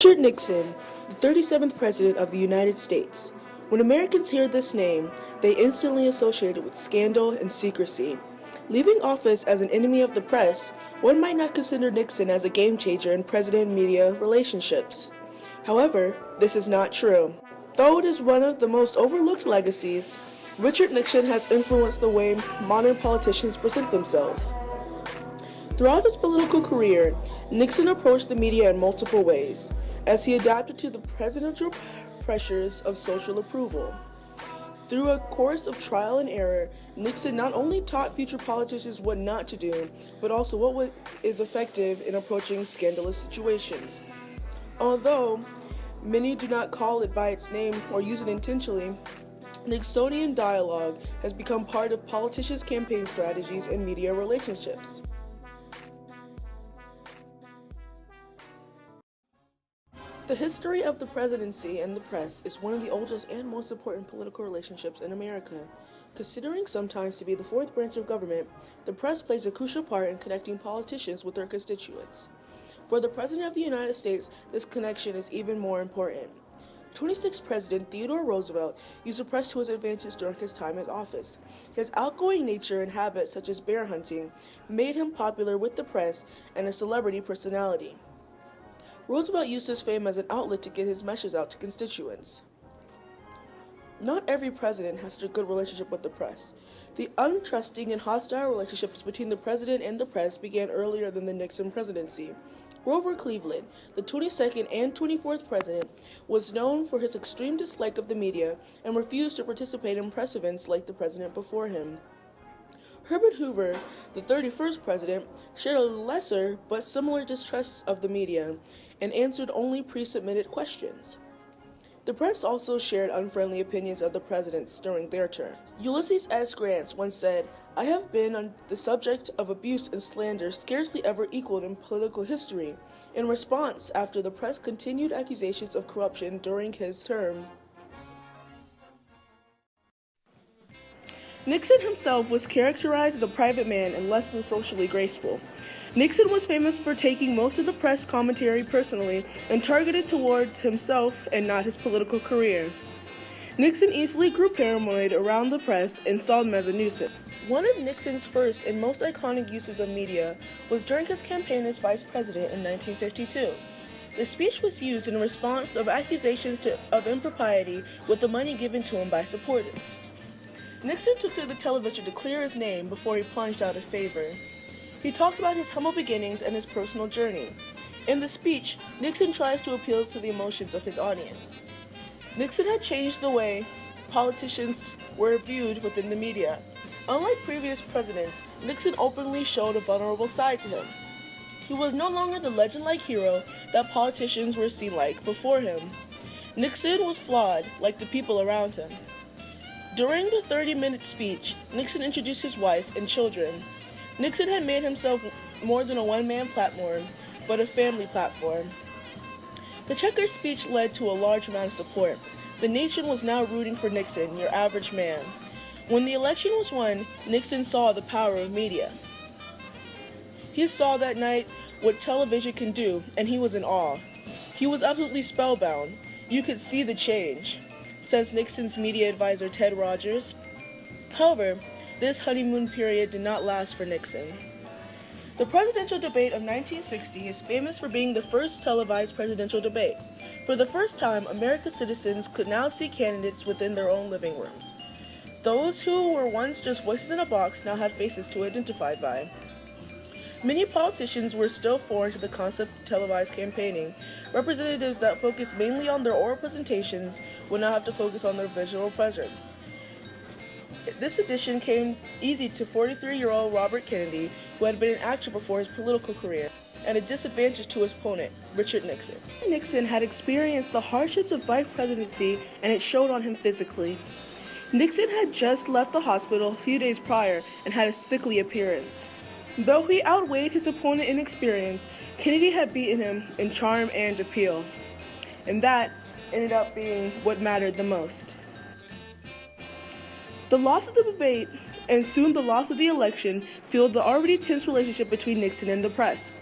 Richard Nixon, the 37th President of the United States. When Americans hear this name, they instantly associate it with scandal and secrecy. Leaving office as an enemy of the press, one might not consider Nixon as a game changer in president-media relationships. However, this is not true. Though it is one of the most overlooked legacies, Richard Nixon has influenced the way modern politicians present themselves. Throughout his political career, Nixon approached the media in multiple ways, as he adapted to the presidential pressures of social approval. Through a course of trial and error, Nixon not only taught future politicians what not to do, but also what is effective in approaching scandalous situations. Although many do not call it by its name or use it intentionally, Nixonian dialogue has become part of politicians' campaign strategies and media relationships. The history of the presidency and the press is one of the oldest and most important political relationships in America. Considering sometimes to be the fourth branch of government, the press plays a crucial part in connecting politicians with their constituents. For the President of the United States, this connection is even more important. 26th President Theodore Roosevelt used the press to his advantage during his time in office. His outgoing nature and habits, such as bear hunting, made him popular with the press and a celebrity personality. Roosevelt used his fame as an outlet to get his message out to constituents. Not every president has such a good relationship with the press. The untrusting and hostile relationships between the president and the press began earlier than the Nixon presidency. Grover Cleveland, the 22nd and 24th president, was known for his extreme dislike of the media and refused to participate in press events like the president before him. Herbert Hoover, the 31st president, shared a lesser but similar distrust of the media and answered only pre-submitted questions. The press also shared unfriendly opinions of the presidents during their term. Ulysses S. Grant once said, "I have been on the subject of abuse and slander scarcely ever equaled in political history," in response after the press continued accusations of corruption during his term. Nixon himself was characterized as a private man and less than socially graceful. Nixon was famous for taking most of the press commentary personally and targeted towards himself and not his political career. Nixon easily grew paranoid around the press and saw them as a nuisance. One of Nixon's first and most iconic uses of media was during his campaign as vice president in 1952. The speech was used in response of accusations of impropriety with the money given to him by supporters. Nixon took to the television to clear his name before he plunged out of favor. He talked about his humble beginnings and his personal journey. In the speech, Nixon tries to appeal to the emotions of his audience. Nixon had changed the way politicians were viewed within the media. Unlike previous presidents, Nixon openly showed a vulnerable side to him. He was no longer the legend-like hero that politicians were seen like before him. Nixon was flawed, like the people around him. During the 30-minute speech, Nixon introduced his wife and children. Nixon had made himself more than a one-man platform, but a family platform. The checkers speech led to a large amount of support. The nation was now rooting for Nixon, your average man. When the election was won, Nixon saw the power of media. He saw that night what television can do, and he was in awe. He was absolutely spellbound. You could see the change, says Nixon's media advisor Ted Rogers. However, this honeymoon period did not last for Nixon. The presidential debate of 1960 is famous for being the first televised presidential debate. For the first time, America's citizens could now see candidates within their own living rooms. Those who were once just voices in a box now had faces to identify by. Many politicians were still foreign to the concept of televised campaigning. Representatives that focused mainly on their oral presentations would now have to focus on their visual presence. This addition came easy to 43-year-old Robert Kennedy, who had been an actor before his political career, and a disadvantage to his opponent, Richard Nixon. Nixon had experienced the hardships of vice presidency, and it showed on him physically. Nixon had just left the hospital a few days prior and had a sickly appearance. Though he outweighed his opponent in experience, Kennedy had beaten him in charm and appeal, and that ended up being what mattered the most. The loss of the debate and soon the loss of the election fueled the already tense relationship between Nixon and the press.